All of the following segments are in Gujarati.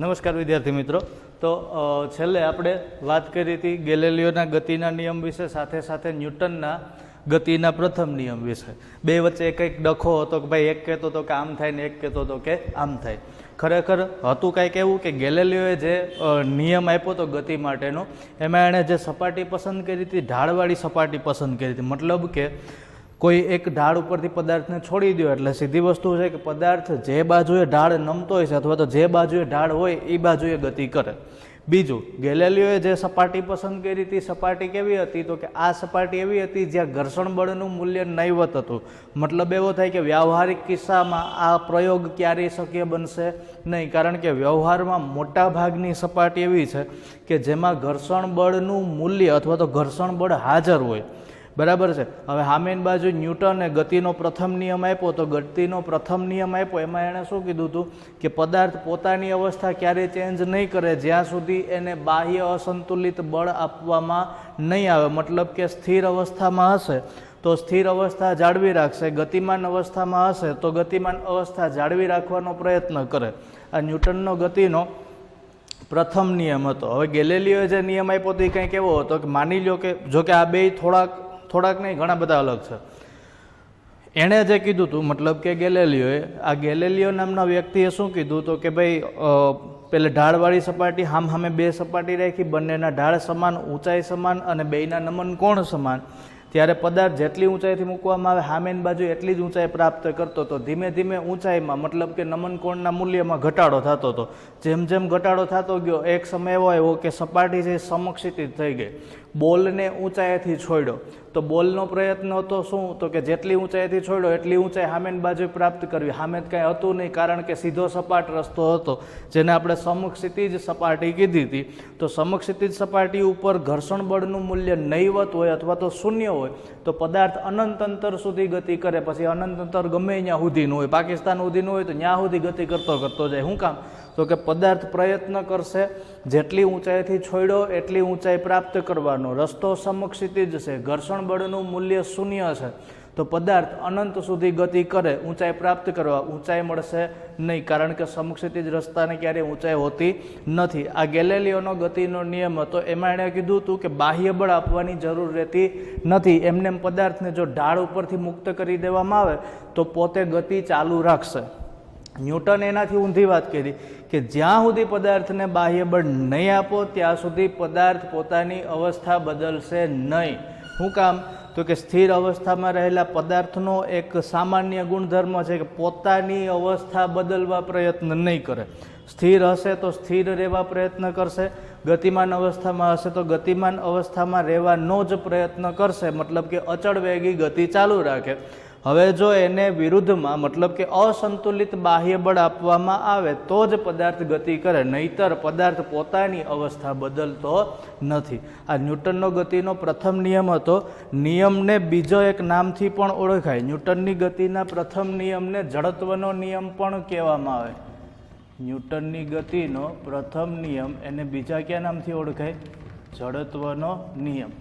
નમસ્કાર વિદ્યાર્થી મિત્રો। તો છેલ્લે આપણે વાત કરી હતી ગેલેલિયોના ગતિના નિયમ વિશે, સાથે સાથે ન્યૂટનના ગતિના પ્રથમ નિયમ વિશે। બે વચ્ચે કંઈક ડખો હતો કે ભાઈ એક કહેતો હતો કે આમ થાય ને એક કહેતો હતો કે આમ થાય। ખરેખર હતું કંઈક એવું કે ગેલેલિયોએ જે નિયમ આપ્યો હતો ગતિ માટેનો, એમાં એણે જે સપાટી પસંદ કરી હતી, ઢાળવાળી સપાટી પસંદ કરી હતી। મતલબ કે કોઈ એક ઢાળ ઉપરથી પદાર્થને છોડી દો એટલે સીધી વસ્તુ છે કે પદાર્થ જે બાજુએ ઢાળ નમતો હોય છે અથવા તો જે બાજુએ ઢાળ હોય એ બાજુએ ગતિ કરે। બીજું, ગેલેલિયોએ જે સપાટી પસંદ કરી હતી, સપાટી કેવી હતી? તો કે આ સપાટી એવી હતી જ્યાં ઘર્ષણ બળનું મૂલ્ય નહીવત હતું। મતલબ એવો થાય કે વ્યવહારિક કિસ્સામાં આ પ્રયોગ ક્યારેય શક્ય બનશે નહીં, કારણ કે વ્યવહારમાં મોટા ભાગની સપાટી એવી છે કે જેમાં ઘર્ષણ બળનું મૂલ્ય અથવા તો ઘર્ષણ બળ હાજર હોય। બરાબર છે। હવે સામેની બાજુ ન્યૂટને ગતિનો પ્રથમ નિયમ આપ્યો, તો ગતિનો પ્રથમ નિયમ આપ્યો એમાં એણે શું કીધું હતું કે પદાર્થ પોતાની અવસ્થા ક્યારેય ચેન્જ નહીં કરે જ્યાં સુધી એને બાહ્ય અસંતુલિત બળ આપવામાં નહીં આવે। મતલબ કે સ્થિર અવસ્થામાં હશે તો સ્થિર અવસ્થા જાળવી રાખશે, ગતિમાન અવસ્થામાં હશે તો ગતિમાન અવસ્થા જાળવી રાખવાનો પ્રયત્ન કરે। આ ન્યૂટનનો ગતિનો પ્રથમ નિયમ હતો। હવે ગેલેલિયોએ જે નિયમ આપ્યો હતો એ કંઈક એવો હતો કે માની લો કે જો કે આ બે થોડાક નહીં ઘણા બધા અલગ છે। એણે જે કીધું હતું, મતલબ કે ગેલેલિયો નામના વ્યક્તિએ શું કીધું તો કે ભાઈ પેલે ઢાળવાળી સપાટી સામે બે સપાટી રાખી, બંનેના ઢાળ સમાન, ઊંચાઈ સમાન અને બેયના નમન કોણ સમાન, ત્યારે પદાર્થ જેટલી ઊંચાઈથી મૂકવામાં આવે સામેની બાજુ એટલી જ ઊંચાઈ પ્રાપ્ત કરતો હતો। ધીમે ધીમે ઊંચાઈમાં મતલબ કે નમન કોણના મૂલ્યમાં ઘટાડો થતો હતો। જેમ જેમ ઘટાડો થતો ગયો એક સમય એવો આવ્યો કે સપાટી છે સમક્ષિતિજ થઈ ગઈ। બોલને ઊંચાઈથી છોડ્યો તો બોલનો પ્રયત્ન હતો શું? તો કે જેટલી ઊંચાઈથી છોડ્યો એટલી ઊંચાઈ સામેની બાજુ પ્રાપ્ત કરવી। સામે કાંઈ હતું નહીં, કારણ કે સીધો સપાટ રસ્તો હતો જેને આપણે સમક્ષિતિજ સપાટી કીધી હતી। તો સમક્ષિતિજ સપાટી ઉપર ઘર્ષણ બળનું મૂલ્ય નહીવત હોય અથવા તો શૂન્ય હોય તો પદાર્થ અનંત અંતર સુધી ગતિ કરે। પછી અનંત અંતર ગમે ત્યાં સુધીનું હોય, પાકિસ્તાન સુધીનું હોય તો ત્યાં સુધી ગતિ કરતો જાય। શું કામ? તો કે પદાર્થ પ્રયત્ન કરશે જેટલી ઊંચાઈથી છોડ્યો એટલી ઊંચાઈ પ્રાપ્ત કરવાનો। રસ્તો સમક્ષિતિજ છે, ઘર્ષણ બળનું મૂલ્ય શૂન્ય છે તો પદાર્થ અનંત સુધી ગતિ કરે, ઊંચાઈ પ્રાપ્ત કરવા ઊંચાઈ મળશે નહીં, કારણ કે સમક્ષિતિજ રસ્તાને ક્યારેય ઊંચાઈ હોતી નથી। આ ગેલેલિયોનો ગતિનો નિયમ હતો। એમાં એણે કીધું હતું કે બાહ્ય બળ આપવાની જરૂર રહેતી નથી। એમને પદાર્થને જો ઢાળ ઉપરથી મુક્ત કરી દેવામાં આવે તો પોતે ગતિ ચાલુ રાખશે। ન્યૂટન એનાથી ઊંધી વાત કરી કે જ્યાં સુધી પદાર્થને બાહ્ય બળ નહીં આપો ત્યાં સુધી પદાર્થ પોતાની અવસ્થા બદલશે નહીં। શું કામ? તો કે સ્થિર અવસ્થામાં રહેલા પદાર્થનો એક સામાન્ય ગુણધર્મ છે કે પોતાની અવસ્થા બદલવા પ્રયત્ન નહીં કરે। સ્થિર હશે તો સ્થિર રહેવા પ્રયત્ન કરશે, ગતિમાન અવસ્થામાં હશે તો ગતિમાન અવસ્થામાં રહેવાનો જ પ્રયત્ન કરશે। મતલબ કે અચળ વેગી ગતિ ચાલુ રાખે। હવે જો એને વિરુદ્ધમાં મતલબ કે અસંતુલિત બાહ્ય બળ આપવામાં આવે તો જ પદાર્થ ગતિ કરે, નહીતર પદાર્થ પોતાની અવસ્થા બદલતો નથી। આ ન્યૂટનનો ગતિનો પ્રથમ નિયમ હતો। નિયમને બીજો એક નામથી પણ ઓળખાય। ન્યૂટનની ગતિના પ્રથમ નિયમને જડત્વનો નિયમ પણ કહેવામાં આવે। ન્યૂટનની ગતિનો પ્રથમ નિયમ એને બીજા કયા નામથી ઓળખાય? જડત્વનો નિયમ।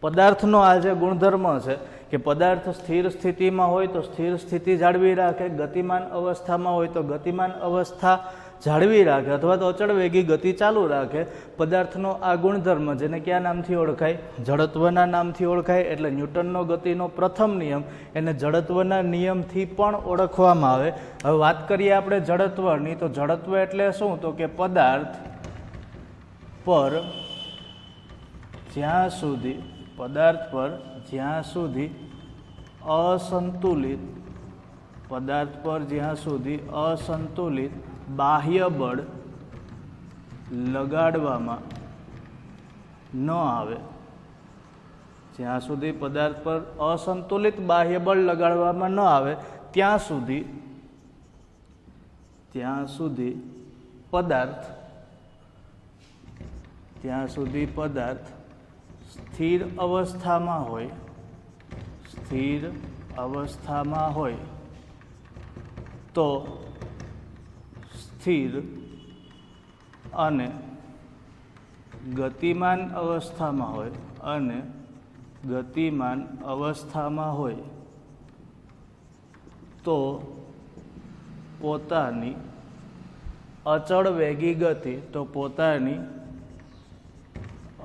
પદાર્થનો આ જે ગુણધર્મ છે કે પદાર્થ સ્થિર સ્થિતિમાં હોય તો સ્થિર સ્થિતિ જાળવી રાખે, ગતિમાન અવસ્થામાં હોય તો ગતિમાન અવસ્થા જાળવી રાખે અથવા તો અચળ વેગી ગતિ ચાલુ રાખે। પદાર્થનો આ ગુણધર્મ જેને કયા નામથી ઓળખાય? જડત્વના નામથી ઓળખાય। એટલે ન્યૂટનનો ગતિનો પ્રથમ નિયમ એને જડત્વના નિયમથી પણ ઓળખવામાં આવે। હવે વાત કરીએ આપણે જડત્વની, તો જડત્વ એટલે શું? તો કે પદાર્થ પર જ્યાં સુધી અસંતુલિત બાહ્ય બળ લગાડવામાં ન આવે, જ્યાં સુધી પદાર્થ પર અસંતુલિત બાહ્ય બળ લગાડવામાં ન આવે ત્યાં સુધી પદાર્થ સ્થિર અવસ્થામાં હોય તો સ્થિર અને ગતિમાન અવસ્થામાં હોય તો પોતાની અચળ વેગી ગતિ, તો પોતાની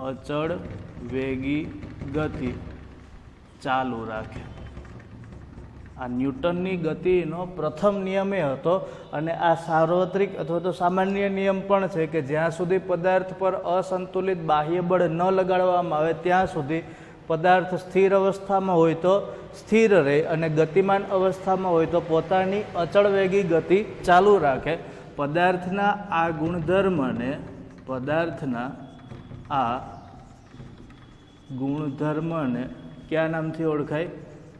અચળ વેગી ગતિ ચાલુ રાખે. આ ન્યૂટનની ગતિનો પ્રથમ નિયમ એ હતો, અને આ સાર્વત્રિક અથવા તો સામાન્ય નિયમ પણ છે કે જ્યાં સુધી પદાર્થ પર અસંતુલિત બાહ્ય બળ ન લગાડવામાં આવે ત્યાં સુધી પદાર્થ સ્થિર અવસ્થામાં હોય તો સ્થિર રહે, અને ગતિમાન અવસ્થામાં હોય તો પોતાની અચળ વેગી ગતિ ચાલુ રાખે. પદાર્થના આ ગુણધર્મને કયા નામથી ઓળખાય?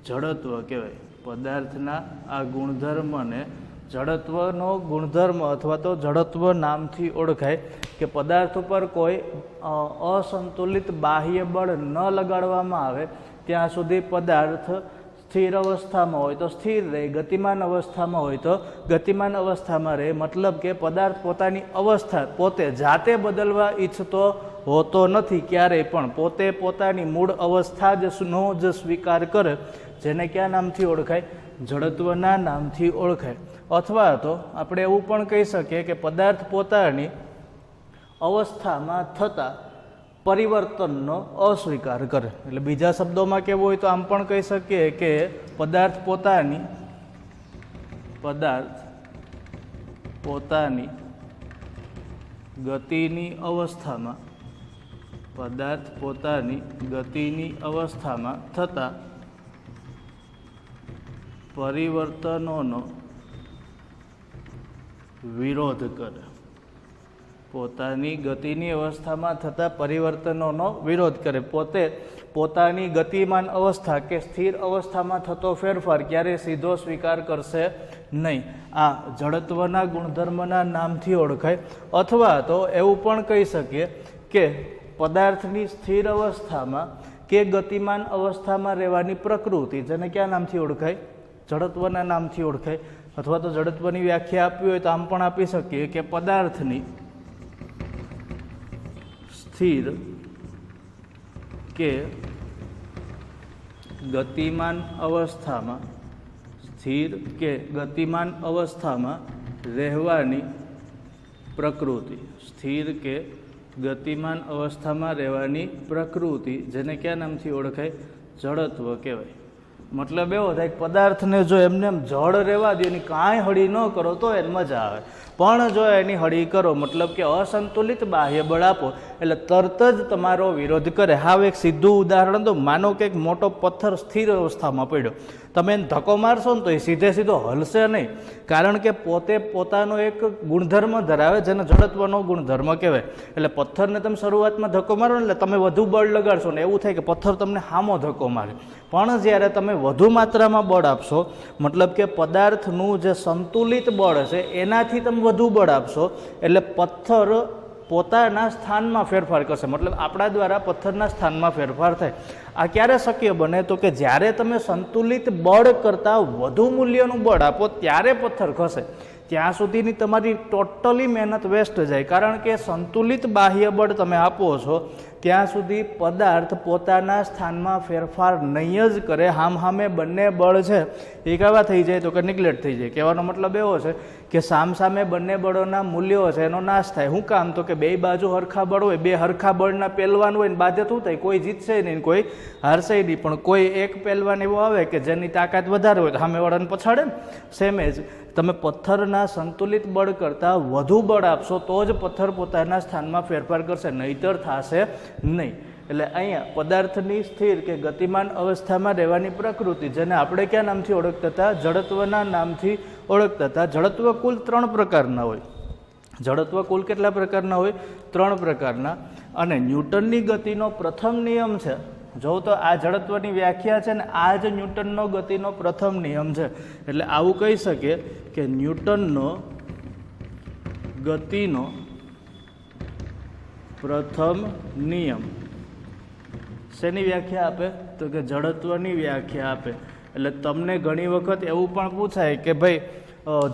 જડત્વ કહેવાય. પદાર્થના આ ગુણધર્મને જડત્વનો ગુણધર્મ અથવા તો જડત્વ નામથી ઓળખાય કે પદાર્થ ઉપર કોઈ અસંતુલિત બાહ્ય બળ ન લગાડવામાં આવે ત્યાં સુધી પદાર્થ સ્થિર અવસ્થામાં હોય તો સ્થિર રહે, ગતિમાન અવસ્થામાં હોય તો ગતિમાન અવસ્થામાં રહે. મતલબ કે પદાર્થ પોતાની અવસ્થા પોતે જાતે બદલવા ઈચ્છતો હોતો નથી ક્યારેય પણ. પોતે પોતાની મૂળ અવસ્થા નો જ સ્વીકાર કરે, જેને કયા નામથી ઓળખાય? જડત્વના નામથી ઓળખાય. અથવા તો આપણે એવું પણ કહી શકીએ કે પદાર્થ પોતાની અવસ્થામાં થતા પરિવર્તનનો અસ્વીકાર કરે. એટલે બીજા શબ્દોમાં કેવું હોય તો આમ પણ કહી શકીએ કે પદાર્થ પોતાની ગતિની અવસ્થામાં થતા પરિવર્તનોનો વિરોધ કરે. પોતાની ગતિની અવસ્થામાં થતા પરિવર્તનોનો વિરોધ કરે. પોતાની ગતિમાન અવસ્થા કે સ્થિર અવસ્થામાં થતો ફેરફાર ક્યારે સીધો સ્વીકાર કરશે નહીં. આ જડત્વના ગુણધર્મના નામથી ઓળખાય. અથવા તો એવું પણ કહી શકીએ કે પદાર્થની સ્થિર અવસ્થામાં કે ગતિમાન અવસ્થામાં રહેવાની પ્રકૃતિ, જેને કયા નામથી ઓળખાય? જડત્વના નામથી ઓળખાય. અથવા તો જડત્વની વ્યાખ્યા આપવી હોય તો આમ પણ આપી શકીએ કે પદાર્થની સ્થિર કે ગતિમાન અવસ્થામાં રહેવાની પ્રકૃતિ. સ્થિર કે ગતિમાન અવસ્થામાં રહેવાની પ્રકૃતિ, જેને કયા નામથી ઓળખાય? જડત્વ કહેવાય. મતલબ એવો થાય કે પદાર્થને જો એમને એમ જડ રહેવા દો, એની કાંઈ હળી ન કરો તો એને મજા આવે, પણ જો એની હળી કરો, મતલબ કે અસંતુલિત બાહ્ય બળ આપો એટલે તરત જ તમારો વિરોધ કરે. હાવ એક સીધું ઉદાહરણ તો માનો કે એક મોટો પથ્થર સ્થિર અવસ્થામાં પડ્યો, તમે એને ધક્કો મારશો ને તો એ સીધો હલશે નહીં, કારણ કે પોતે પોતાનો એક ગુણધર્મ ધરાવે જેને જડત્વનો ગુણધર્મ કહેવાય. એટલે પથ્થરને તમે શરૂઆતમાં ધક્કો મારો ને એટલે તમે વધુ બળ લગાડશો ને એવું થાય કે પથ્થર તમને હામો ધક્કો મારે. પણ જ્યારે તમે વધુ માત્રામાં બળ આપશો, મતલબ કે પદાર્થનું જે સંતુલિત બળ છે એનાથી તમે વધુ બળ આપશો એટલે પથ્થર પોતાના સ્થાનમાં ફેરફાર કરશે. મતલબ આપણા દ્વારા પથ્થરના સ્થાનમાં ફેરફાર થાય. આ ક્યારે શક્ય બને? તો કે જ્યારે તમે સંતુલિત બળ કરતાં વધુ મૂલ્યનું બળ આપો ત્યારે પથ્થર ખસે. ત્યાં સુધીની તમારી ટોટલી મહેનત વેસ્ટ જાય, કારણ કે સંતુલિત બાહ્ય બળ તમે આપો છો ત્યાં સુધી પદાર્થ પોતાના સ્થાનમાં ફેરફાર નહીં જ કરે. હામે બંને બળ છે એ કેવા થઈ જાય? તો કે નિગ્લેક્ટ થઈ જાય. કહેવાનો મતલબ એવો છે કે સામે બંને બળોના મૂલ્યો છે એનો નાશ થાય. શું કામ? તો કે બે બાજુ હરખા બળ હોય, બે હરખા બળના પહેલવાન હોય ને બાધ્ય શું થાય? કોઈ જીતશે નહીં, કોઈ હારશે નહીં, પણ કોઈ એક પહેલવાન એવો આવે કે જેની તાકાત વધારે હોય તો સામેવાળાને પછાડે ને. સેમ જ તમે પથ્થરના સંતુલિત બળ કરતાં વધુ બળ આપશો તો જ પથ્થર પોતાના સ્થાનમાં ફેરફાર કરશે, નહીતર થશે નહીં. એટલે અહીંયા પદાર્થની સ્થિર કે ગતિમાન અવસ્થામાં રહેવાની પ્રકૃતિ, જેને આપણે કયા નામથી ઓળખતા હતા? જડત્વના નામથી ઓળખતા હતા. જડત્વ કુલ 3 પ્રકારના હોય. જડત્વ કુલ કેટલા પ્રકારના હોય? 3 પ્રકારના. અને ન્યૂટનની ગતિનો પ્રથમ નિયમ છે. જો તો આ જડત્વની વ્યાખ્યા છે ને આ જ ન્યૂટનનો ગતિનો પ્રથમ નિયમ છે. એટલે આવું કહી શકીએ કે ન્યૂટનનો ગતિનો પ્રથમ નિયમ શેની વ્યાખ્યા આપે? તો કે જડત્વની વ્યાખ્યા આપે. એટલે તમને ઘણી વખત એવું પણ પૂછાય કે ભાઈ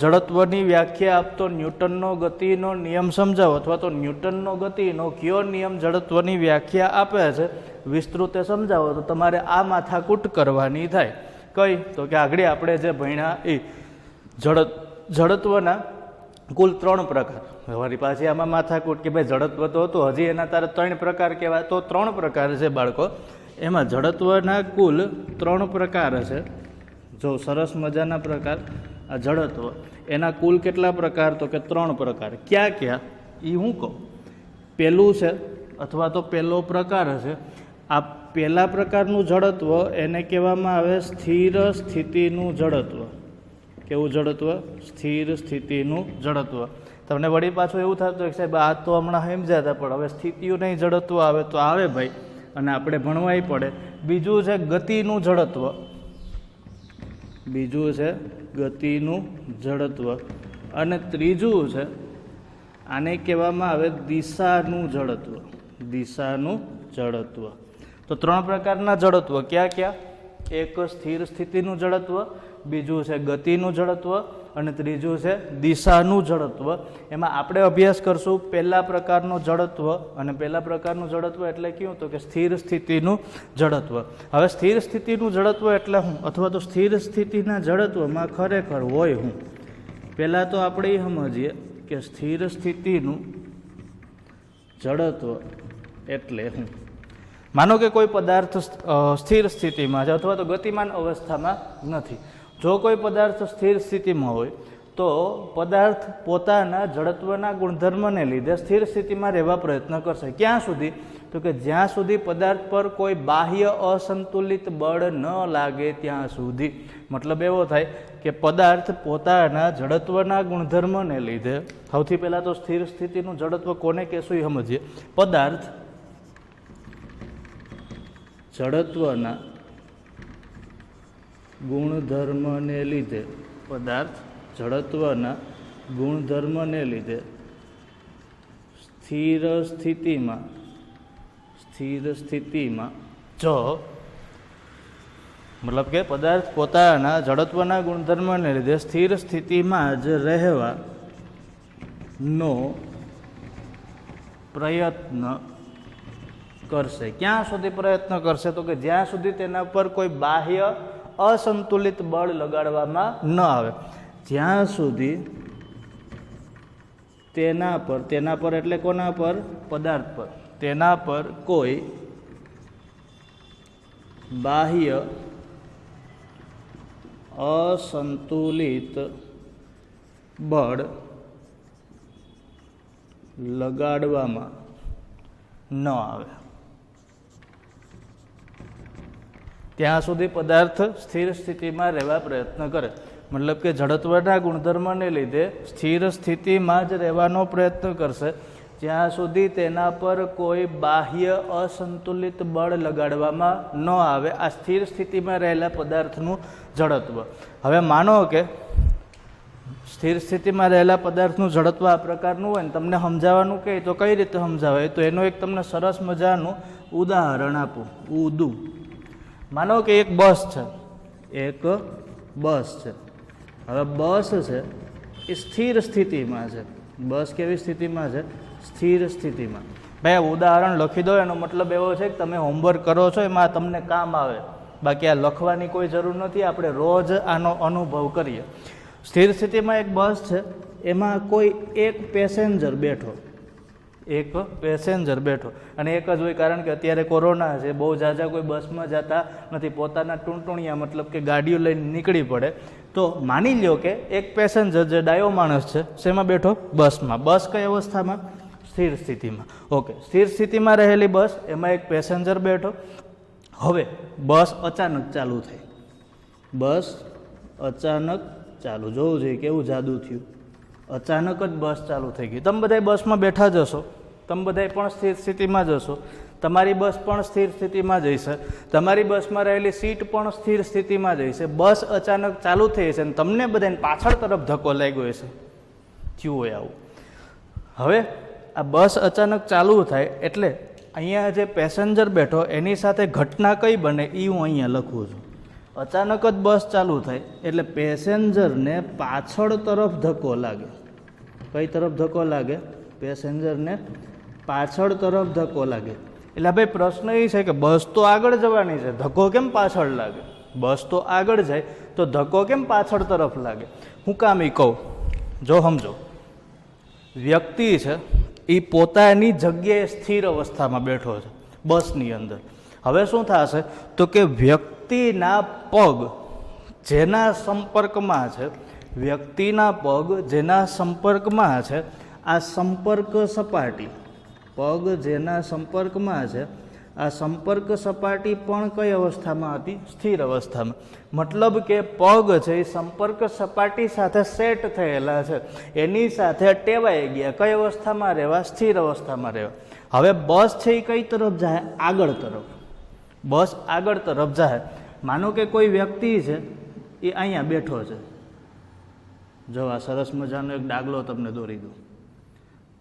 જડત્વની વ્યાખ્યા આપતો ન્યૂટનનો ગતિનો નિયમ સમજાવો, અથવા તો ન્યૂટનનો ગતિનો કયો નિયમ જડત્વની વ્યાખ્યા આપે છે વિસ્તૃતે સમજાવો, તો તમારે આ માથાકૂટ કરવાની થાય. કઈ? તો કે આગળ આપણે જે ભણ્યા એ જડત્વના કુલ 3 પ્રકાર. વળી પાછી આમાં માથાકૂટ કે ભાઈ જડત્વ તો હતું, હજી એના તારે 3 પ્રકાર કહેવાય. તો 3 પ્રકાર છે બાળકો. એમાં જડત્વના કુલ 3 પ્રકાર છે. જો સરસ મજાના પ્રકાર આ જડત્વ, એના કુલ કેટલા પ્રકાર? તો કે 3 પ્રકાર. ક્યાં ક્યાં એ હું કહું. પહેલું છે અથવા તો પહેલો પ્રકાર છે આ પહેલા પ્રકારનું જડત્વ, એને કહેવામાં આવે સ્થિર સ્થિતિનું જડત્વ. કેવું જડત્વ? સ્થિર સ્થિતિનું જડત્વ. તમને વળી પાછું એવું થતું કે સાહેબ આ તો હમણાં સમજ્યા હતા, પણ હવે સ્થિતિઓ નહીં જડત્વ આવે તો આવે ભાઈ, અને આપણે ભણવાય પડે. બીજું છે ગતિનું જડત્વ. બીજું છે ગતિનું જડત્વ. અને ત્રીજું છે આને કહેવામાં આવે દિશાનું જડત્વ. દિશાનું જડત્વ. તો 3 પ્રકારના જડત્વ ક્યાં ક્યાં? એક સ્થિર સ્થિતિનું જડત્વ, બીજું છે ગતિનું જડત્વ, અને ત્રીજું છે દિશાનું જડત્વ. એમાં આપણે અભ્યાસ કરશું પહેલા પ્રકારનું જડત્વ. અને પહેલા પ્રકારનું જડત્વ એટલે કેવું? તો કે સ્થિર સ્થિતિનું જડત્વ. હવે સ્થિર સ્થિતિનું જડત્વ એટલે શું, અથવા તો સ્થિર સ્થિતિના જડત્વમાં ખરેખર હોય હું? પહેલાં તો આપણે એ સમજીએ કે સ્થિર સ્થિતિનું જડત્વ એટલે શું. માનો કે કોઈ પદાર્થ સ્થિર સ્થિતિમાં છે અથવા તો ગતિમાન અવસ્થામાં નથી. જો કોઈ પદાર્થ સ્થિર સ્થિતિમાં હોય તો પદાર્થ પોતાના જડત્વના ગુણધર્મને લીધે સ્થિર સ્થિતિમાં રહેવા પ્રયત્ન કરશે. ક્યાં સુધી? તો કે જ્યાં સુધી પદાર્થ પર કોઈ બાહ્ય અસંતુલિત બળ ન લાગે ત્યાં સુધી. મતલબ એવો થાય કે પદાર્થ પોતાના જડત્વના ગુણધર્મને લીધે, સૌથી પહેલાં તો સ્થિર સ્થિતિનું જડત્વ કોને કહેશું એ સમજીએ. પદાર્થ જડત્વના ગુણધર્મને લીધે, પદાર્થ જડત્વના ગુણધર્મને લીધે સ્થિર સ્થિતિમાં જો મતલબ કે પદાર્થ પોતાના જડત્વના ગુણધર્મને લીધે સ્થિર સ્થિતિમાં જ રહેવાનો પ્રયત્ન કરશે. ક્યાં સુધી પ્રયત્ન કરશે? તો કે જ્યાં સુધી તેના પર કોઈ બાહ્ય અસંતુલિત બળ લગાડવામાં ન આવે. જ્યાં સુધી તેના પર એટલે કોના પર? પદાર્થ પર. તેના પર કોઈ બાહ્ય અસંતુલિત બળ લગાડવામાં ન આવે ત્યાં સુધી પદાર્થ સ્થિર સ્થિતિમાં રહેવા પ્રયત્ન કરે. મતલબ કે જડત્વના ગુણધર્મને લીધે સ્થિર સ્થિતિમાં જ રહેવાનો પ્રયત્ન કરશે જ્યાં સુધી તેના પર કોઈ બાહ્ય અસંતુલિત બળ લગાડવામાં ન આવે. આ સ્થિર સ્થિતિમાં રહેલા પદાર્થનું જડત્વ. હવે માનો કે સ્થિર સ્થિતિમાં રહેલા પદાર્થનું જડત્વ આ પ્રકારનું હોય ને તમને સમજાવવાનું કહે તો કઈ રીતે સમજાવાય? તો એનું એક તમને સરસ મજાનું ઉદાહરણ આપું. માનો કે એક બસ છે. હવે બસ છે એ સ્થિર સ્થિતિમાં છે. બસ કેવી સ્થિતિમાં છે? સ્થિર સ્થિતિમાં. ભાઈ ઉદાહરણ લખી દો, એનો મતલબ એવો છે કે તમે હોમવર્ક કરો છો એમાં તમને કામ આવે, બાકી આ લખવાની કોઈ જરૂર નથી. આપણે રોજ આનો અનુભવ કરીએ. સ્થિર સ્થિતિમાં એક બસ છે, એમાં કોઈ એક પેસેન્જર બેઠો અને એક જ હોય, કારણ કે અત્યારે કોરોના છે, બહુ ઝાઝા કોઈ બસમાં જતા નથી, પોતાના ટૂંટુણિયા મતલબ કે ગાડીઓ લઈને નીકળી પડે. તો માની લ્યો કે એક પેસેન્જર જે ડાયો માણસ છે શેમાં બેઠો? બસમાં. બસ કઈ અવસ્થામાં? સ્થિર સ્થિતિમાં. ઓકે, સ્થિર સ્થિતિમાં રહેલી બસ, એમાં એક પેસેન્જર બેઠો. હવે બસ અચાનક ચાલુ થઈ. બસ અચાનક ચાલુ. જોવું જોઈએ કેવું જાદુ થયું. અચાનક જ બસ ચાલુ થઈ ગઈ. તમે બધા બસમાં બેઠા જશો, તમે બધા પણ સ્થિર સ્થિતિમાં જશો, તમારી બસ પણ સ્થિર સ્થિતિમાં જઈશે, તમારી બસમાં રહેલી સીટ પણ સ્થિર સ્થિતિમાં જઈશે. બસ અચાનક ચાલુ થઈ છે અને તમને બધાને પાછળ તરફ ધક્કો લાગ્યો હશે. થયું હોય આવું. હવે આ બસ અચાનક ચાલુ થાય એટલે અહીંયા જે પેસેન્જર બેઠો એની સાથે ઘટના કઈ બને એ હું અહીંયા લખું છું. અચાનક જ બસ ચાલુ થાય એટલે પેસેન્જરને પાછળ તરફ ધક્કો લાગે. કઈ તરફ ધક્કો લાગે? પેસેન્જરને પાછળ તરફ ધક્કો લાગે. એટલે ભાઈ પ્રશ્ન એ છે કે બસ તો આગળ જવાની છે, ધક્કો કેમ પાછળ લાગે? બસ તો આગળ જાય તો ધક્કો કેમ પાછળ તરફ લાગે? હું કામ એ કહું, જો સમજો. વ્યક્તિ છે એ પોતાની જગ્યાએ સ્થિર અવસ્થામાં બેઠો છે બસની અંદર. હવે શું થશે તો કે વ્યક્તિના પગ જેના સંપર્કમાં છે, વ્યક્તિના પગ જેના સંપર્કમાં છે, આ સંપર્ક સપાટી, પગ જેના સંપર્કમાં છે, આ સંપર્ક સપાટી પણ કઈ અવસ્થામાં હતી? સ્થિર અવસ્થામાં. મતલબ કે પગ છે એ સંપર્ક સપાટી સાથે સેટ થયેલા છે, એની સાથે ટેવાઈ ગયા. કઈ અવસ્થામાં રહેવા? સ્થિર અવસ્થામાં રહેવા. હવે બસ છે એ કઈ તરફ જાય? આગળ તરફ. બસ આગળ તરફ જાય. માનો કે કોઈ વ્યક્તિ છે એ અહીંયા બેઠો છે. જો આ સરસ મજાનો એક ડાગલો તમને દોરી દઉં.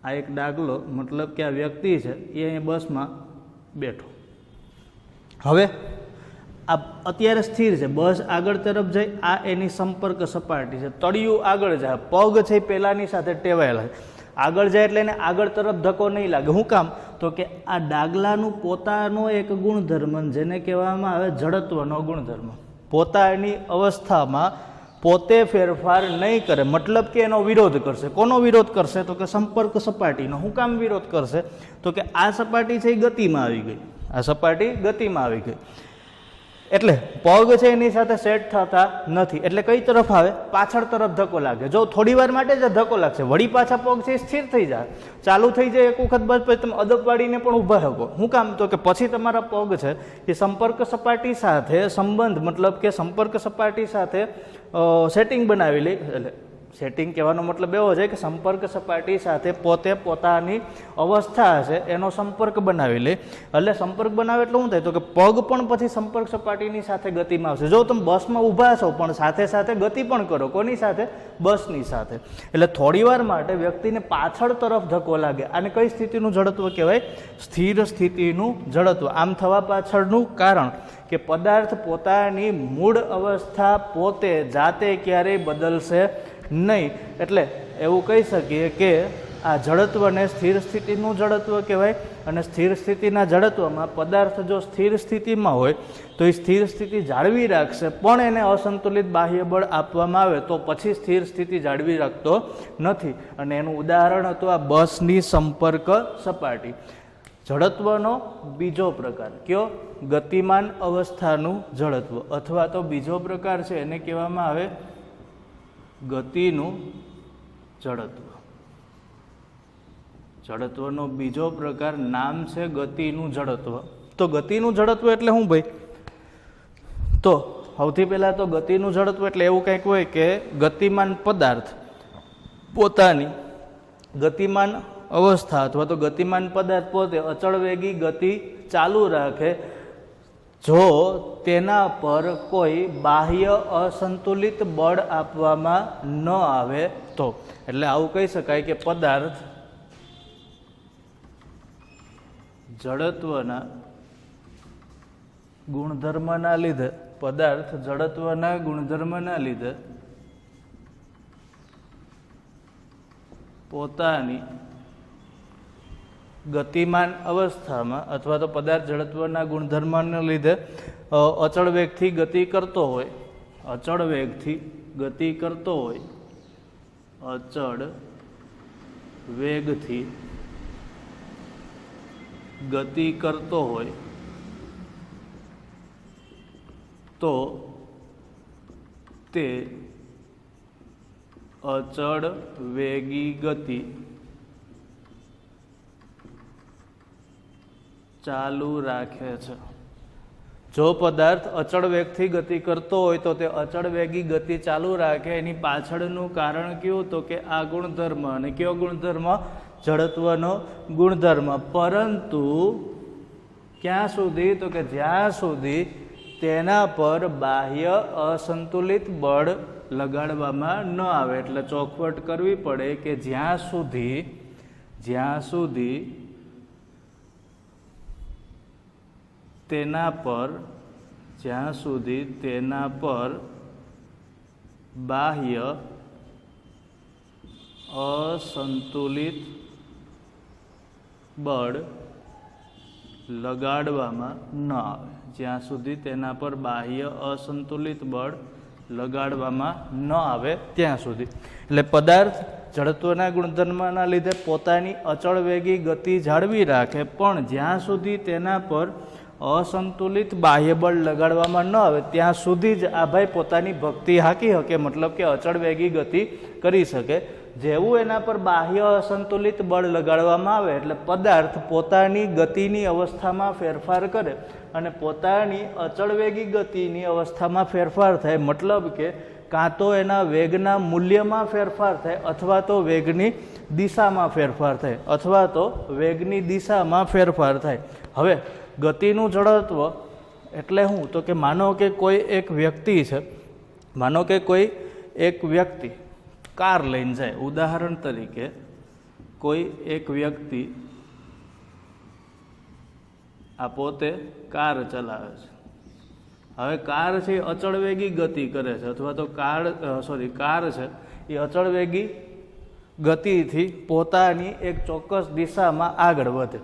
આ એક ડાગલો મતલબ કે આ વ્યક્તિ છે એ અહીંયા બસમાં બેઠો. હવે આ અત્યારે સ્થિર છે, બસ આગળ તરફ જાય, આ એની સંપર્ક સપાટી છે, તળિયું આગળ જાય, પગ છે પહેલાંની સાથે ટેવાયેલા છે. આગળ જાય એટલે એને આગળ તરફ ધક્કો નહીં લાગે. શું કામ? તો કે આ ડાગલાનું પોતાનો એક ગુણધર્મ જેને કહેવામાં આવે જડત્વનો ગુણધર્મ, પોતાની અવસ્થામાં પોતે ફેરફાર નહીં કરે. મતલબ કે એનો વિરોધ કરશે. કોનો વિરોધ કરશે? તો કે સંપર્ક સપાટીનો. શું કામ વિરોધ કરશે? તો કે આ સપાટી છે એ ગતિમાં આવી ગઈ, આ સપાટી ગતિમાં આવી ગઈ, એટલે પગ છે એની સાથે સેટ થતા નથી. એટલે કઈ તરફ આવે? પાછળ તરફ ધક્કો લાગે. જો થોડી વાર માટે જ ધક્કો લાગશે, વળી પાછા પગ છે એ સ્થિર થઈ જાય, ચાલુ થઈ જાય એક વખત, બસ પછી તમે અદબ વાળીને પણ ઊભા શકો. શું કામ? તો કે પછી તમારા પગ છે એ સંપર્ક સપાટી સાથે સંબંધ, મતલબ કે સંપર્ક સપાટી સાથે સેટિંગ બનાવી લે. એટલે સેટિંગ કહેવાનો મતલબ એવો છે કે સંપર્ક સપાટી સાથે પોતે પોતાની અવસ્થા છે એનો સંપર્ક બનાવી લે. એટલે સંપર્ક બનાવે એટલે શું થાય? તો કે પગ પણ પછી સંપર્ક સપાટીની સાથે ગતિમાં આવશે. જો તમે બસમાં ઊભા છો પણ સાથે સાથે ગતિ પણ કરો. કોની સાથે? બસની સાથે. એટલે થોડી વાર માટે વ્યક્તિને પાછળ તરફ ધક્કો લાગે. આને કઈ સ્થિતિનું જડત્વ કહેવાય? સ્થિર સ્થિતિનું જડત્વ. આમ થવા પાછળનું કારણ કે પદાર્થ પોતાની મૂળ અવસ્થા પોતે જાતે ક્યારેય બદલશે નહીં. એટલે એવું કહી શકીએ કે આ જડત્વને સ્થિર સ્થિતિનું જડત્વ કહેવાય. અને સ્થિર સ્થિતિના જડત્વમાં પદાર્થ જો સ્થિર સ્થિતિમાં હોય તો એ સ્થિર સ્થિતિ જાળવી રાખશે, પણ એને અસંતુલિત બાહ્ય બળ આપવામાં આવે તો પછી સ્થિર સ્થિતિ જાળવી રાખતો નથી. અને એનું ઉદાહરણ હતું આ બસની સંપર્ક સપાટી. જડત્વનો બીજો પ્રકાર કયો? ગતિમાન અવસ્થાનું જડત્વ, અથવા તો બીજો પ્રકાર છે એને કહેવામાં આવે ગતિનું જડત્વ. જડત્વનો બીજો પ્રકાર નામ છે ગતિનું જડત્વ. તો ગતિનું જડત્વ એટલે શું ભાઈ? તો સૌથી પહેલાં તો ગતિનું જડત્વ એટલે એવું કંઈક હોય કે ગતિમાન પદાર્થ પોતાની ગતિમાન અવસ્થા અથવા તો ગતિમાન પદાર્થ પોતે અચળ વેગી ગતિ ચાલુ રાખે જો તેના પર કોઈ બાહ્ય અસંતુલિત બળ આપવામાં ન આવે તો. એટલે આવું કહી શકાય કે પદાર્થ જડત્વના ગુણધર્મના લીધે, પદાર્થ જડત્વના ગુણધર્મના લીધે પોતાની ગતિમાન અવસ્થામાં અથવા તો પદાર્થ જડત્વના ગુણધર્મને લીધે અચળ વેગથી ગતિ કરતો હોય, અચળ વેગથી ગતિ કરતો હોય, અચળ વેગથી ગતિ કરતો હોય તો તે અચળ વેગી ગતિ ચાલુ રાખે છે. જો પદાર્થ અચળ વેગથી ગતિ કરતો હોય તો તે અચળ વેગી ગતિ ચાલુ રાખે. એની પાછળનું કારણ કયું? તો કે આ ગુણધર્મ. અને કયો ગુણધર્મ? જડત્વનો ગુણધર્મ. પરંતુ ક્યાં સુધી? તો કે જ્યાં સુધી તેના પર બાહ્ય અસંતુલિત બળ લગાડવામાં ન આવે. એટલે ચોખવટ કરવી પડે કે જ્યાં સુધી તેના પર બાહ્ય અસંતુલિત બળ લગાડવામાં ન આવે. જ્યાં સુધી તેના પર બાહ્ય અસંતુલિત બળ લગાડવામાં ન આવે ત્યાં સુધી. એટલે પદાર્થ જડત્વના ગુણધર્મના લીધે પોતાની અચળ વેગી ગતિ જાળવી રાખે, પણ જ્યાં સુધી તેના પર અસંતુલિત બાહ્ય બળ લગાડવામાં ન આવે ત્યાં સુધી જ આ ભાઈ પોતાની ભક્તિ હાંકી શકે, મતલબ કે અચળ વેગી ગતિ કરી શકે. જેવું એના પર બાહ્ય અસંતુલિત બળ લગાડવામાં આવે એટલે પદાર્થ પોતાની ગતિની અવસ્થામાં ફેરફાર કરે અને પોતાની અચળ વેગી ગતિની અવસ્થામાં ફેરફાર થાય, મતલબ કે કાં તો એના વેગના મૂલ્યમાં ફેરફાર થાય અથવા તો વેગની દિશામાં ફેરફાર થાય અથવા તો વેગની દિશામાં ફેરફાર થાય. હવે ગતિનું જડત્વ એટલે શું? તો કે માનો કે કોઈ એક વ્યક્તિ છે, માનો કે કોઈ એક વ્યક્તિ કાર લઈને જાય. ઉદાહરણ તરીકે કોઈ એક વ્યક્તિ આ પોતે કાર ચલાવે છે. હવે કાર છે એ અચળ વેગી ગતિ કરે છે અથવા તો કાર છે એ અચળ વેગી ગતિથી પોતાની એક ચોક્કસ દિશામાં આગળ વધે.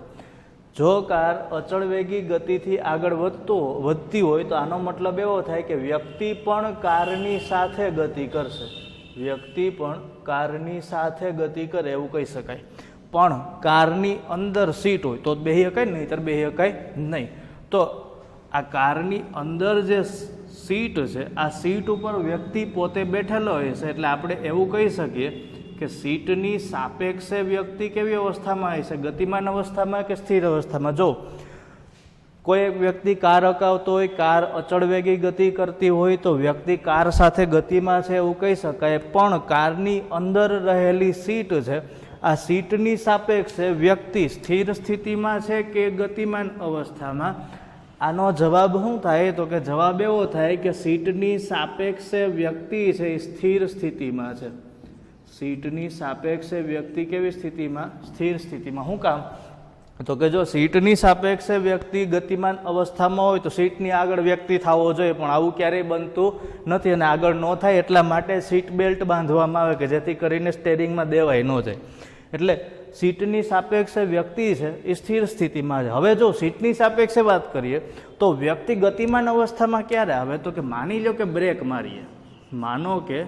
જો કાર અચળ વેગી ગતિથી આગળ વધતી હોય તો આનો મતલબ એવો થાય કે વ્યક્તિ પણ કારની સાથે ગતિ કરશે, વ્યક્તિ પણ કારની સાથે ગતિ કરે એવું કહી શકાય. પણ કારની અંદર સીટ હોય તો બેહી શકાય, નહીં તો બેહી શકાય નહીં. તો આ કારની અંદર જે સીટ છે આ સીટ ઉપર વ્યક્તિ પોતે બેઠેલો હોય છે એટલે આપણે એવું કહી શકીએ કે સીટની સાપેક્ષે વ્યક્તિ કેવી અવસ્થામાં હોય છે? ગતિમાન અવસ્થામાં કે સ્થિર અવસ્થામાં? જો કોઈ એક વ્યક્તિ કાર હકાવતો હોય, કાર અચળ વેગી ગતિ કરતી હોય તો વ્યક્તિ કાર સાથે ગતિમાં છે એવું કહી શકાય, પણ કારની અંદર રહેલી સીટ છે આ સીટની સાપેક્ષે વ્યક્તિ સ્થિર સ્થિતિમાં છે કે ગતિમાન અવસ્થામાં? આનો જવાબ શું થાય? તો કે જવાબ એવો થાય કે સીટની સાપેક્ષે વ્યક્તિ છે એ સ્થિર સ્થિતિમાં છે. સીટની સાપેક્ષે વ્યક્તિ કેવી સ્થિતિમાં? સ્થિર સ્થિતિમાં. શું કામ? તો કે જો સીટની સાપેક્ષે વ્યક્તિ ગતિમાન અવસ્થામાં હોય તો સીટની આગળ વ્યક્તિ થવો જોઈએ, પણ આવું ક્યારેય બનતું નથી અને આગળ ન થાય એટલા માટે સીટ બેલ્ટ બાંધવામાં આવે કે જેથી કરીને સ્ટેરિંગમાં દેવાય ન જાય. એટલે સીટની સાપેક્ષે વ્યક્તિ છે એ સ્થિર સ્થિતિમાં છે. હવે જો સીટની સાપેક્ષે વાત કરીએ તો વ્યક્તિ ગતિમાન અવસ્થામાં ક્યારે આવે? તો કે માની લો કે બ્રેક મારીએ, માનો કે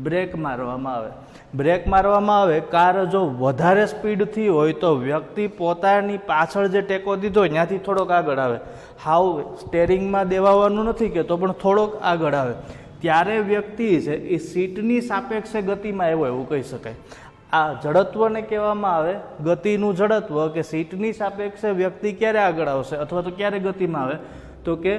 બ્રેક મારવામાં આવે. બ્રેક મારવામાં આવે, કાર જો વધારે સ્પીડથી હોય તો વ્યક્તિ પોતાની પાછળ જે ટેકો દીધો હોય ત્યાંથી થોડોક આગળ આવે. હાવ સ્ટેરિંગમાં દેવાવાનું નથી કે તો પણ થોડોક આગળ આવે. ત્યારે વ્યક્તિ છે એ સીટની સાપેક્ષે ગતિમાં આવ્યો એવું કહી શકાય. આ જડત્વને કહેવામાં આવે ગતિનું જડત્વ, કે સીટની સાપેક્ષે વ્યક્તિ ક્યારે આગળ આવશે અથવા તો ક્યારે ગતિમાં આવે? તો કે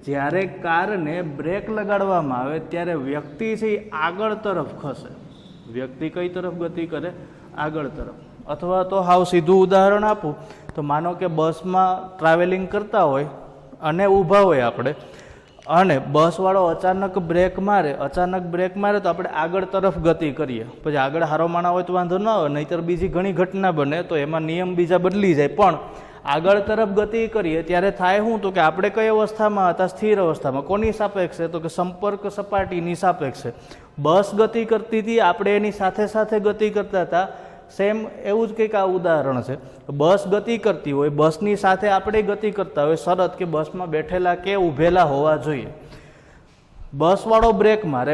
જ્યારે કારને બ્રેક લગાડવામાં આવે ત્યારે વ્યક્તિ છે એ આગળ તરફ ખસે. વ્યક્તિ કઈ તરફ ગતિ કરે? આગળ તરફ. અથવા તો હાવ સીધું ઉદાહરણ આપું તો માનો કે બસમાં ટ્રાવેલિંગ કરતા હોય અને ઊભા હોય આપણે, અને બસવાળો અચાનક બ્રેક મારે તો આપણે આગળ તરફ ગતિ કરીએ. પછી આગળ હારો માણા હોય તો વાંધો ન આવે, નહીંતર બીજી ઘણી ઘટના બને તો એમાં નિયમ બીજા બદલી જાય. પણ આગળ તરફ ગતિ કરીએ ત્યારે થાય શું? તો કે આપણે કઈ અવસ્થામાં હતા? સ્થિર અવસ્થામાં. કોની સાપેક્ષે? તો કે સંપર્ક સપાટીની સાપેક્ષે. બસ ગતિ કરતી હતી, આપણે એની સાથે સાથે ગતિ કરતા હતા. સેમ એવું જ કંઈક આ ઉદાહરણ છે. બસ ગતિ કરતી હોય, બસની સાથે આપણે ગતિ કરતા હોય, શરત કે બસમાં બેઠેલા કે ઊભેલા હોવા જોઈએ. બસવાળો બ્રેક મારે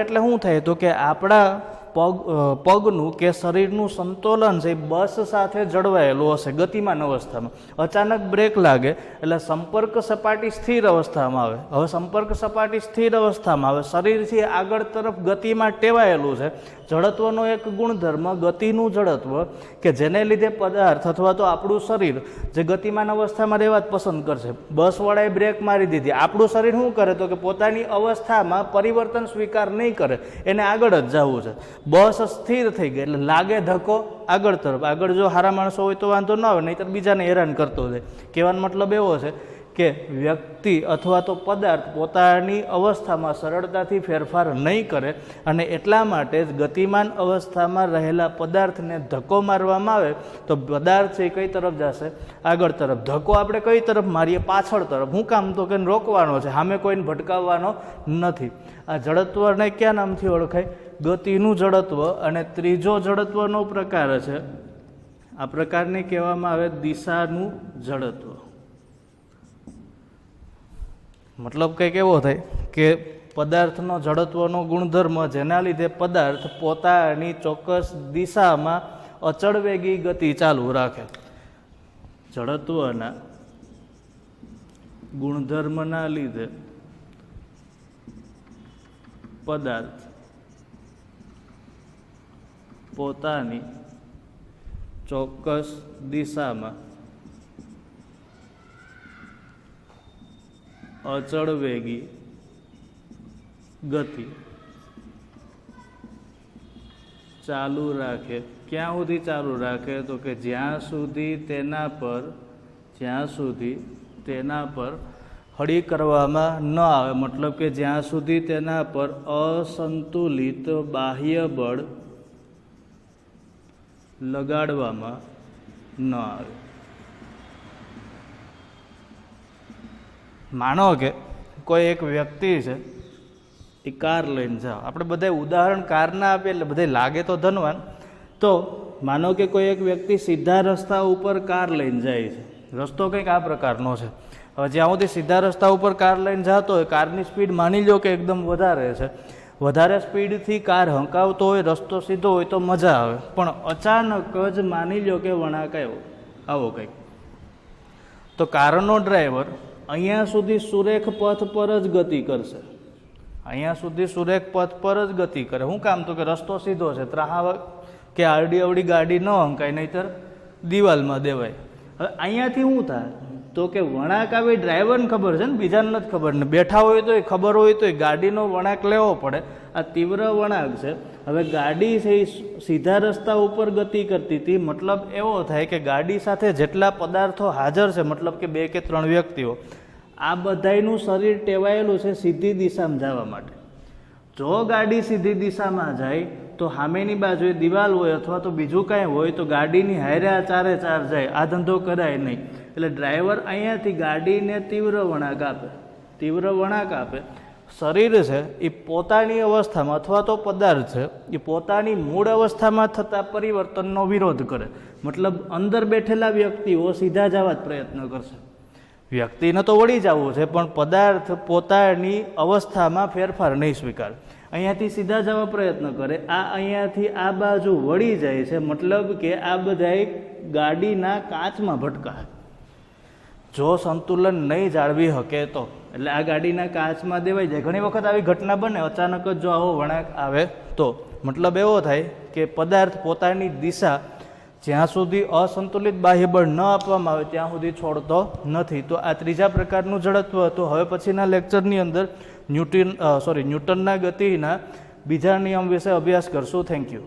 એટલે શું થાય? તો કે આપણા પગનું કે શરીરનું સંતુલન છે એ બસ સાથે જળવાયેલું હશે ગતિમાન અવસ્થામાં. અચાનક બ્રેક લાગે એટલે સંપર્ક સપાટી સ્થિર અવસ્થામાં આવે. હવે સંપર્ક સપાટી સ્થિર અવસ્થામાં આવે, શરીરથી આગળ તરફ ગતિમાં ટેવાયેલું છે. જડત્વનો એક ગુણધર્મ ગતિનું જડત્વ, કે જેને લીધે પદાર્થ અથવા તો આપણું શરીર જે ગતિમાન અવસ્થામાં રહેવા જ પસંદ કરશે. બસવાળાએ બ્રેક મારી દીધી, આપણું શરીર શું કરે? તો કે પોતાની અવસ્થામાં પરિવર્તન સ્વીકાર નહીં કરે, એને આગળ જ જવું છે. બસ સ્થિર થઈ ગઈ એટલે લાગે ધક્કો આગળ તરફ. આગળ જો સારા માણસો હોય તો વાંધો ન આવે, નહીંતર બીજાને હેરાન કરતો જાય. કહેવાનો મતલબ એવો છે કે વ્યક્તિ અથવા તો પદાર્થ પોતાની અવસ્થામાં સરળતાથી ફેરફાર નહીં કરે, અને એટલા માટે જ ગતિમાન અવસ્થામાં રહેલા પદાર્થને ધક્કો મારવામાં આવે તો પદાર્થ છે કઈ તરફ જશે? આગળ તરફ. ધક્કો આપણે કઈ તરફ મારીએ? પાછળ તરફ. શું કામ? તો કે રોકવાનો છે, સામે કોઈને ભટકાવવાનો નથી. આ જડત્વને ક્યાં નામથી ઓળખાય? ગતિનું જડત્વ. અને ત્રીજો જડત્વનો પ્રકાર છે, આ પ્રકારને કહેવામાં આવે દિશાનું જડત્વ. મતલબ કંઈક એવો થાય કે પદાર્થનો જડત્વનો ગુણધર્મ જેના લીધે પદાર્થ પોતાની ચોક્કસ દિશામાં અચળ વેગી ગતિ ચાલુ રાખે. જડત્વના ગુણધર્મના લીધે પદાર્થ પોતાની ચોક્કસ દિશામાં અચળ વેગી ગતિ ચાલુ રાખે. ક્યાં સુધી ચાલુ રાખે? તો કે જ્યાં સુધી તેના પર હળી કરવામાં ન આવે, મતલબ કે જ્યાં સુધી તેના પર અસંતુલિત બાહ્ય બળ લગાડવામાં ન આવે. માનો કે કોઈ એક વ્યક્તિ છે, એ કાર લઈને જાઓ. આપણે બધા ઉદાહરણ કારના આપીએ એટલે બધા લાગે તો ધનવાન. તો માનો કે કોઈ એક વ્યક્તિ સીધા રસ્તા ઉપર કાર લઈને જાય છે. રસ્તો કંઈક આ પ્રકારનો છે. હવે જ્યાં સુધી સીધા રસ્તા ઉપર કાર લઈને જતો હોય, કારની સ્પીડ માની લો કે એકદમ વધારે છે, વધારે સ્પીડથી કાર હંકાવતો હોય, રસ્તો સીધો હોય તો મજા આવે. પણ અચાનક જ માની લો કે વળાંક આવ્યો, આવો કંઈક, તો કારનો ડ્રાઈવર અહીંયા સુધી સુરેખ પથ પર જ ગતિ કરશે. અહીંયા સુધી સુરેખ પથ પર જ ગતિ કરે. શું કામ? તો કે રસ્તો સીધો છે, ત્રાહા કે આડી અવડી ગાડી ન હંકાય, નહીંતર દિવાલમાં દેવાય. હવે અહીંયાથી શું થાય? તો કે વળાંક આવી ડ્રાઈવરને ખબર છે ને, બીજાને નથી ખબર. ને બેઠા હોય તો ખબર હોય તો ગાડીનો વળાંક લેવો પડે. આ તીવ્ર વળાંક છે. હવે ગાડી છે એ સીધા રસ્તા ઉપર ગતિ કરતી હતી. મતલબ એવો થાય કે ગાડી સાથે જેટલા પદાર્થો હાજર છે, મતલબ કે 2 કે 3 વ્યક્તિઓ, આ બધાયનું શરીર ટેવાયેલું છે સીધી દિશામાં જવા માટે. જો ગાડી સીધી દિશામાં જાય તો સામેની બાજુએ દિવાલ હોય અથવા તો બીજું કાંઈ હોય તો ગાડીની હારે આ ચારે ચાર જાય. આ ધંધો કરાય નહીં. એટલે ડ્રાઈવર અહીંયાથી ગાડીને તીવ્ર વળાંક આપે. શરીર છે એ પોતાની અવસ્થામાં અથવા તો પદાર્થ છે એ પોતાની મૂળ અવસ્થામાં થતા પરિવર્તનનો વિરોધ કરે. મતલબ અંદર બેઠેલા વ્યક્તિઓ સીધા જવા જ પ્રયત્ન કરશે. વ્યક્તિને તો વળી જવું છે, પણ પદાર્થ પોતાની અવસ્થામાં ફેરફાર નહીં સ્વીકારે. અહીંયાથી સીધા જવા પ્રયત્ન કરે. આ અહીંયાથી આ બાજુ વળી જાય છે, મતલબ કે આ બધાય ગાડીના કાચમાં ભટકાય. જો સંતુલન નહીં જાળવી શકે તો, એટલે આ ગાડીના કાચમાં દેવાઈ જાય. ઘણી વખત આવી ઘટના બને, અચાનક જ જો આવો વળાંક આવે તો. મતલબ એવો થાય કે પદાર્થ પોતાની દિશા જ્યાં સુધી અસંતુલિત બાહ્યબળ ન આપવામાં આવે ત્યાં સુધી છોડતો નથી. તો આ ત્રીજા પ્રકારનું જડત્વ હતું. હવે પછીના લેક્ચરની અંદર ન્યૂટનના ગતિના બીજા નિયમ વિશે અભ્યાસ કરશું. Thank you.